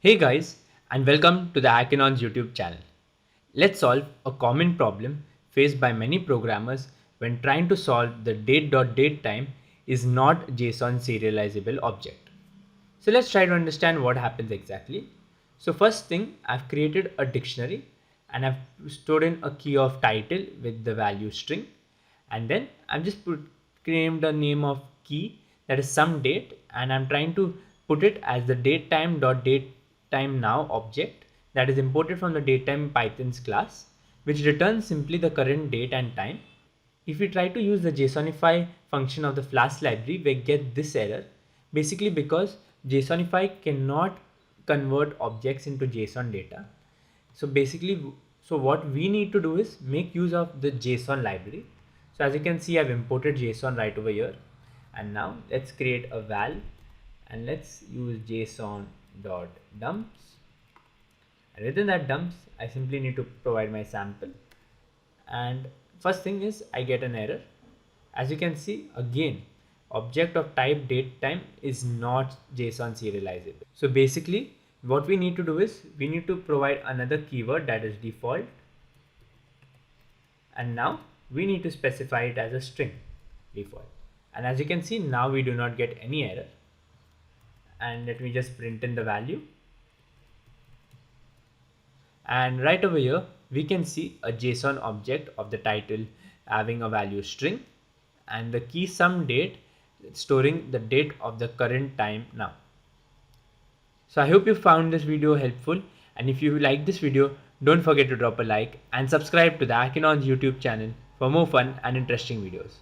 Hey guys, and welcome to the Hackinon's YouTube channel. Let's solve a common problem faced by many programmers when trying to solve the date.datetime is not JSON serializable object. So let's try to understand what happens exactly. So first thing, I've created a dictionary and I've stored in a key of title with the value string, and then I've just claimed a name of key that is some date, and I'm trying to put it as the datetime now object that is imported from the datetime Python's class, which returns simply the current date and time. If we try to use the JSONify function of the Flask library, we get this error, basically because JSONify cannot convert objects into JSON data. So basically, so what we need to do is make use of the JSON library. So as you can see, I've imported JSON right over here. And now let's create a val and let's use JSON.dumps. And within that dumps, I simply need to provide my sample. And first thing is I get an error. As you can see, again, object of type DateTime is not JSON serializable. So basically what we need to do is we need to provide another keyword that is default, and now we need to specify it as a string default. And as you can see, now we do not get any error. And let me just print in the value. And right over here, we can see a JSON object of the title having a value string and the key some date storing the date of the current time now. So I hope you found this video helpful, and if you like this video, don't forget to drop a like and subscribe to the Hackinon's YouTube channel for more fun and interesting videos.